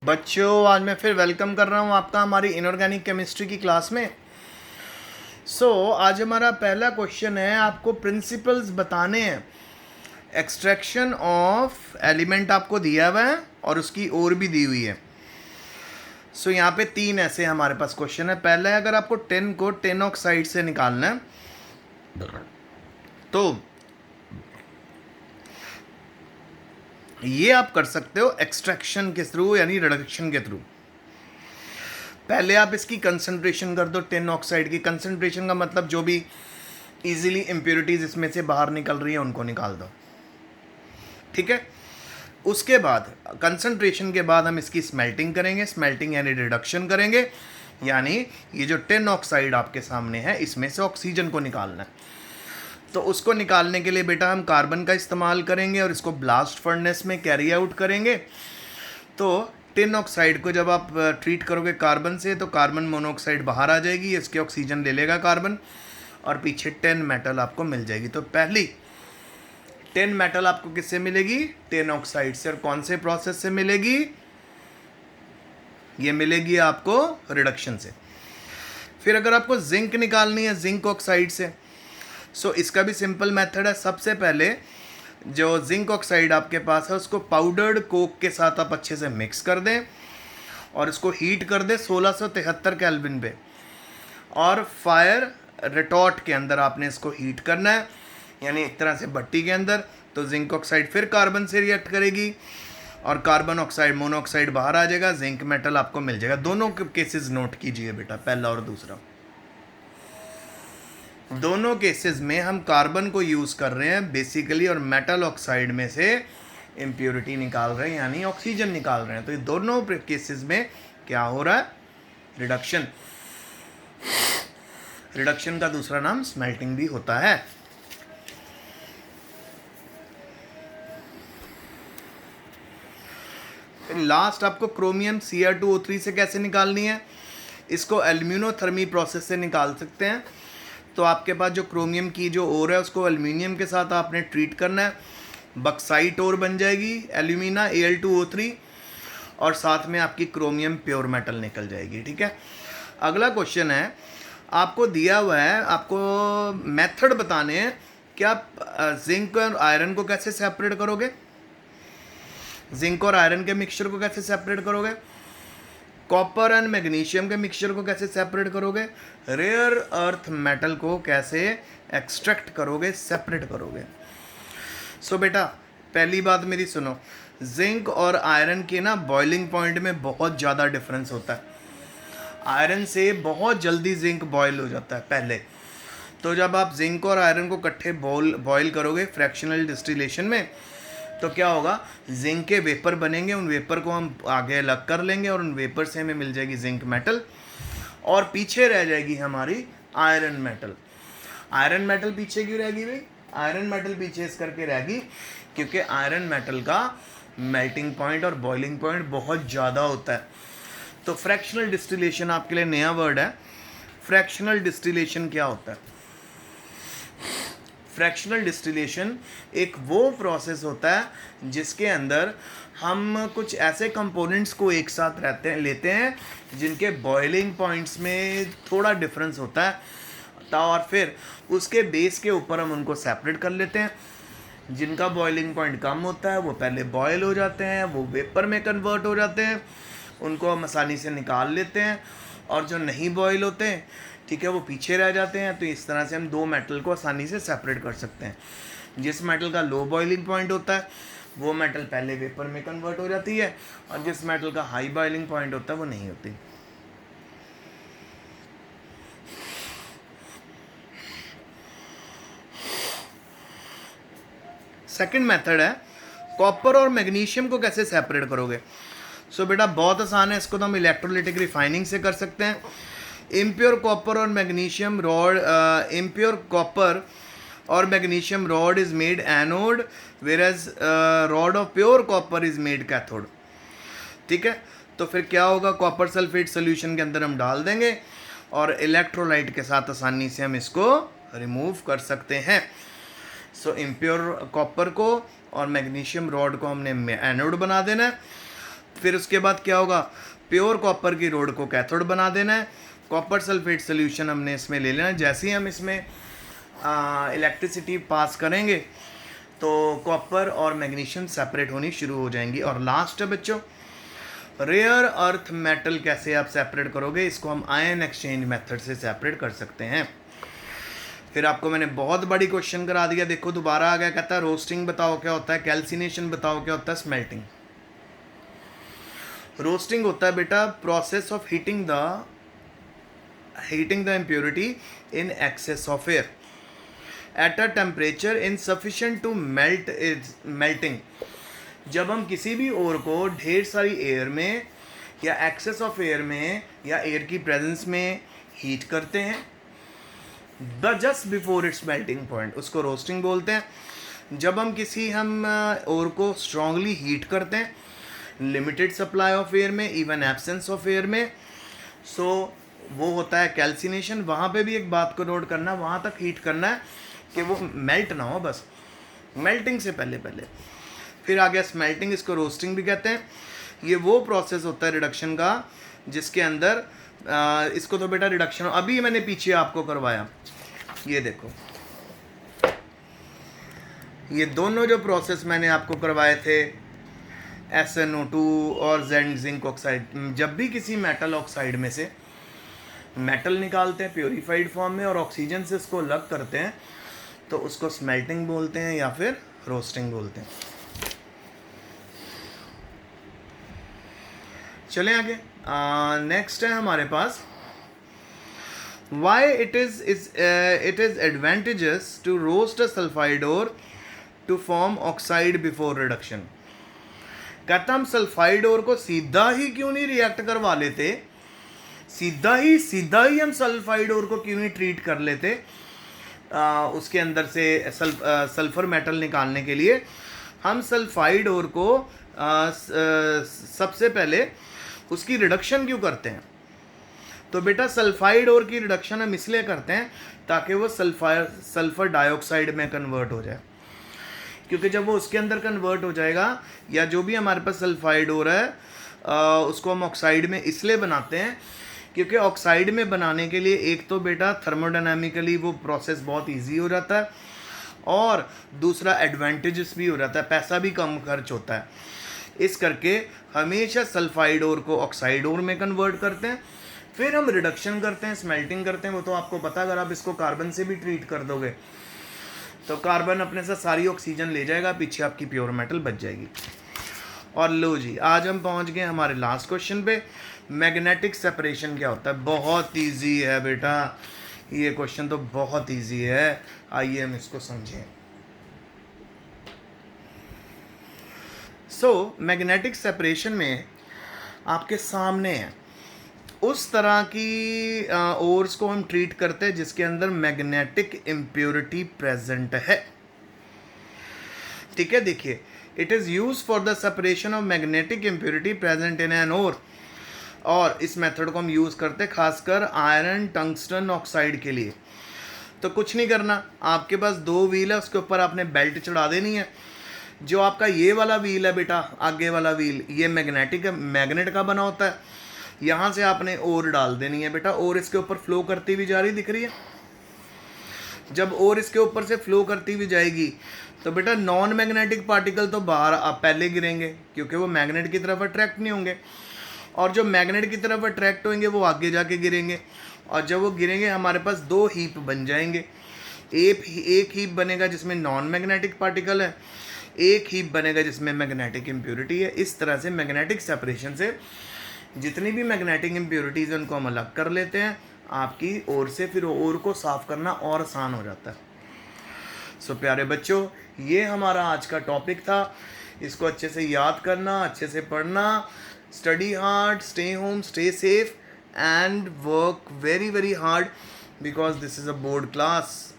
बच्चों, आज मैं फिर वेलकम कर रहा हूँ आपका हमारी इनऑर्गेनिक केमिस्ट्री की क्लास में। आज हमारा पहला क्वेश्चन है, आपको प्रिंसिपल्स बताने हैं। एक्सट्रैक्शन ऑफ एलिमेंट आपको दिया हुआ है और उसकी और भी दी हुई है। यहाँ पे तीन ऐसे हमारे पास क्वेश्चन है। पहला है, अगर आपको टिन को टिन ऑक्साइड से निकालना है तो ये आप कर सकते हो एक्सट्रैक्शन के थ्रू, यानी रिडक्शन के थ्रू। पहले आप इसकी कंसंट्रेशन कर दो। टिन ऑक्साइड की कंसंट्रेशन का मतलब जो भी इजीली इम्प्योरिटीज इसमें से बाहर निकल रही है उनको निकाल दो, ठीक है। उसके बाद कंसंट्रेशन के बाद हम इसकी स्मेल्टिंग करेंगे। स्मेल्टिंग यानी रिडक्शन करेंगे, यानी ये जो टिन ऑक्साइड आपके सामने है इसमें से ऑक्सीजन को निकालना है। तो उसको निकालने के लिए बेटा हम कार्बन का इस्तेमाल करेंगे और इसको ब्लास्ट फर्नेस में कैरी आउट करेंगे। तो टिन ऑक्साइड को जब आप ट्रीट करोगे कार्बन से तो कार्बन मोनोऑक्साइड बाहर आ जाएगी, इसके ऑक्सीजन ले लेगा कार्बन और पीछे टिन मेटल आपको मिल जाएगी। तो पहली टिन मेटल आपको किससे मिलेगी? टिन ऑक्साइड से। और कौन से प्रोसेस से मिलेगी? ये मिलेगी आपको रिडक्शन से। फिर अगर आपको जिंक निकालनी है जिंक ऑक्साइड से, इसका भी सिंपल मेथड है। सबसे पहले जो जिंक ऑक्साइड आपके पास है उसको पाउडर्ड कोक के साथ आप अच्छे से मिक्स कर दें और इसको हीट कर दें 1673 केल्विन पे, और फायर रिटॉर्ट के अंदर आपने इसको हीट करना है, यानी एक तरह से भट्टी के अंदर। तो जिंक ऑक्साइड फिर कार्बन से रिएक्ट करेगी और कार्बन ऑक्साइड मोनोऑक्साइड बाहर आ जाएगा, जिंक मेटल आपको मिल जाएगा। दोनों के केसेस नोट कीजिए बेटा, पहला और दूसरा। दोनों केसेस में हम कार्बन को यूज़ कर रहे हैं बेसिकली, और मेटल ऑक्साइड में से इम्प्योरिटी निकाल रहे हैं, यानी ऑक्सीजन निकाल रहे हैं। तो ये दोनों केसेस में क्या हो रहा है? रिडक्शन। रिडक्शन का दूसरा नाम स्मेल्टिंग भी होता है। लास्ट आपको क्रोमियम Cr2O3 से कैसे निकालनी है? इसको एल्यूमिनोथर्मी प्रोसेस से निकाल सकते हैं। तो आपके पास जो क्रोमियम की जो ओर है उसको एल्यूमिनियम के साथ आपने ट्रीट करना है, बक्साइट ओर बन जाएगी एल्यूमिना Al2O3, और साथ में आपकी क्रोमियम प्योर मेटल निकल जाएगी, ठीक है। अगला क्वेश्चन है, आपको दिया हुआ है, आपको मेथड बताने हैं कि आप जिंक और आयरन को कैसे सेपरेट करोगे। जिंक और आयरन के मिक्सचर को कैसे सेपरेट करोगे? कॉपर एंड मैग्नीशियम के मिक्सचर को कैसे सेपरेट करोगे? रेयर अर्थ मेटल को कैसे एक्सट्रैक्ट करोगे, सेपरेट करोगे? बेटा पहली बात मेरी सुनो, जिंक और आयरन के ना बॉइलिंग पॉइंट में बहुत ज़्यादा डिफरेंस होता है। आयरन से बहुत जल्दी जिंक बॉयल हो जाता है पहले। तो जब आप जिंक और आयरन को इकट्ठे बॉयल करोगे फ्रैक्शनल डिस्टिलेशन में, तो क्या होगा? जिंक के वेपर बनेंगे, उन वेपर को हम आगे अलग कर लेंगे और उन वेपर से हमें मिल जाएगी जिंक मेटल, और पीछे रह जाएगी हमारी आयरन मेटल। आयरन मेटल पीछे क्यों रहेगी भाई? आयरन मेटल पीछे इस करके रहेगी क्योंकि आयरन मेटल का मेल्टिंग पॉइंट और बॉइलिंग पॉइंट बहुत ज़्यादा होता है। तो फ्रैक्शनल डिस्टिलेशन आपके लिए नया वर्ड है। फ्रैक्शनल डिस्टिलेशन क्या होता है? फ्रैक्शनल डिस्टिलेशन एक वो प्रोसेस होता है जिसके अंदर हम कुछ ऐसे कंपोनेंट्स को एक साथ लेते हैं जिनके बॉइलिंग पॉइंट्स में थोड़ा डिफरेंस होता है, और फिर उसके बेस के ऊपर हम उनको सेपरेट कर लेते हैं। जिनका बॉइलिंग पॉइंट कम होता है वो पहले बॉयल हो जाते हैं, वो वेपर में कन्वर्ट हो जाते हैं, उनको हम आसानी से निकाल लेते हैं, और जो नहीं बॉयल होते हैं, ठीक है, वो पीछे रह जाते हैं। तो इस तरह से हम दो मेटल को आसानी से सेपरेट कर सकते हैं। जिस मेटल का लो बॉइलिंग पॉइंट होता है वो मेटल पहले वेपर में कन्वर्ट हो जाती है, और जिस मेटल का हाई बॉइलिंग पॉइंट होता है वो नहीं होती। सेकंड मेथड है, कॉपर और मैग्नीशियम को कैसे सेपरेट करोगे? बेटा बहुत आसान है, इसको तो हम इलेक्ट्रोलिटिक रिफाइनिंग से कर सकते हैं। इम्प्योर कॉपर और मैग्नीशियम रॉड, इम्प्योर कॉपर और magnesium rod is made anode, where as rod of pure copper is made cathode, ठीक है। तो फिर क्या होगा? कॉपर सल्फेट सोल्यूशन के अंदर हम डाल देंगे और इलेक्ट्रोलाइट के साथ आसानी से हम इसको रिमूव कर सकते हैं। इम्प्योर कॉपर को और मैग्नीशियम रॉड को हमने एनोड बना देना है। फिर उसके बाद क्या होगा, प्योर कॉपर की रोड को कैथोड बना देना है, कॉपर सल्फेट सोल्यूशन हमने इसमें ले लेना है। जैसे ही हम इसमें इलेक्ट्रिसिटी पास करेंगे तो कॉपर और मैग्नीशियम सेपरेट होनी शुरू हो जाएंगी। और लास्ट है बच्चों, रेयर अर्थ मेटल कैसे आप सेपरेट करोगे, इसको हम आयन एक्सचेंज मेथड से सेपरेट कर सकते हैं। फिर आपको मैंने बहुत बड़ी क्वेश्चन करा दिया, देखो दोबारा आ गया, कहता है रोस्टिंग बताओ क्या होता है, कैल्सिनेशन बताओ क्या होता है, स्मेल्टिंग। रोस्टिंग होता है बेटा process of heating the impurity in excess of air at a temperature insufficient to melting. जब हम किसी भी ओर को ढेर सारी एयर में या एक्सेस ऑफ एयर में या एयर की प्रेजेंस में हीट करते हैं, the just before it's melting point, उसको रोस्टिंग बोलते हैं। जब हम ओर को स्ट्रांगली हीट करते हैं लिमिटेड सप्लाई ऑफ एयर में, इवन एब्सेंस ऑफ एयर में, सो वो होता है कैल्सिनेशन। वहाँ पे भी एक बात को नोट करना, वहाँ तक हीट करना है कि वो मेल्ट ना हो, बस मेल्टिंग से पहले। फिर आ गया स्मेल्टिंग, इसको रोस्टिंग भी कहते हैं। ये वो प्रोसेस होता है रिडक्शन का जिसके अंदर इसको तो बेटा रिडक्शन अभी मैंने पीछे आपको करवाया, ये देखो, ये दोनों जो प्रोसेस मैंने आपको करवाए थे SnO2 और जिंक ऑक्साइड, जब भी किसी मेटल ऑक्साइड में से मेटल निकालते हैं प्योरीफाइड फॉर्म में और ऑक्सीजन से इसको अलग करते हैं तो उसको स्मेल्टिंग बोलते हैं या फिर रोस्टिंग बोलते हैं। चलें आगे, नेक्स्ट है हमारे पास why it is advantages to roast a sulphide ore to form oxide before reduction. कहता हम सल्फाइड ओर को सीधा ही क्यों नहीं रिएक्ट करवा लेते, सीधा ही हम सल्फाइड ओर को क्यों नहीं ट्रीट कर लेते, उसके अंदर से सल्फर मेटल निकालने के लिए हम सल्फाइड ओर को सबसे पहले उसकी रिडक्शन क्यों करते हैं। तो बेटा सल्फाइड ओर की रिडक्शन हम इसलिए करते हैं ताकि वो सल्फर डाइऑक्साइड में कन्वर्ट हो जाए, क्योंकि जब वो उसके अंदर कन्वर्ट हो जाएगा या जो भी हमारे पास सल्फाइड हो रहा है उसको हम ऑक्साइड में इसलिए बनाते हैं क्योंकि ऑक्साइड में बनाने के लिए एक तो बेटा थर्मोडायनामिकली वो प्रोसेस बहुत इजी हो जाता है और दूसरा एडवांटेजेस भी हो जाता है, पैसा भी कम खर्च होता है। इस करके हमेशा सल्फाइड ओर को ऑक्साइड ओर में कन्वर्ट करते हैं, फिर हम रिडक्शन करते हैं, स्मेल्टिंग करते हैं। वो तो आपको पता, अगर आप इसको कार्बन से भी ट्रीट कर दोगे तो कार्बन अपने साथ सारी ऑक्सीजन ले जाएगा, पीछे आपकी प्योर मेटल बच जाएगी। और लो जी, आज हम पहुंच गए हमारे लास्ट क्वेश्चन पे, मैग्नेटिक सेपरेशन क्या होता है। बहुत इजी है बेटा, ये क्वेश्चन तो बहुत इजी है, आइए हम इसको समझें। मैग्नेटिक सेपरेशन में आपके सामने है उस तरह की ओर्स को हम ट्रीट करते हैं जिसके अंदर मैग्नेटिक इम्प्योरिटी प्रेजेंट है। ठीक है, देखिए, it is use for the separation of magnetic impurity present in an ore, और इस मेथड को हम यूज़ करते हैं खासकर आयरन टंगस्टन ऑक्साइड के लिए। तो कुछ नहीं करना, आपके पास 2 व्हील है, उसके ऊपर आपने बेल्ट चढ़ा देनी है। जो आपका ये वाला व्हील है बेटा, आगे वाला व्हील, ये मैग्नेट का बना होता है। यहाँ से आपने ओर डाल देनी है बेटा, और इसके ऊपर फ्लो करती हुई जा रही दिख रही है। जब और इसके ऊपर से फ्लो करती हुई जाएगी तो बेटा नॉन मैग्नेटिक पार्टिकल तो बाहर पहले गिरेंगे क्योंकि वो मैग्नेट की तरफ अट्रैक्ट नहीं होंगे, और जो मैग्नेट की तरफ अट्रैक्ट होंगे वो आगे जाके गिरेंगे, और जब वो गिरेंगे हमारे पास 2 हीप बन जाएंगे। एक हीप बनेगा जिसमें नॉन मैग्नेटिक पार्टिकल है, एक हीप बनेगा जिसमें मैग्नेटिक इम्प्योरिटी है। इस तरह से मैग्नेटिक सेपरेशन से जितनी भी मैग्नेटिक इम्प्योरिटीज़ उनको हम अलग कर लेते हैं आपकी ओर से, फिर ओर को साफ़ करना और आसान हो जाता है। सो प्यारे बच्चों, ये हमारा आज का टॉपिक था। इसको अच्छे से याद करना, अच्छे से पढ़ना, study hard, stay home, stay safe and work very very hard because this is a board class.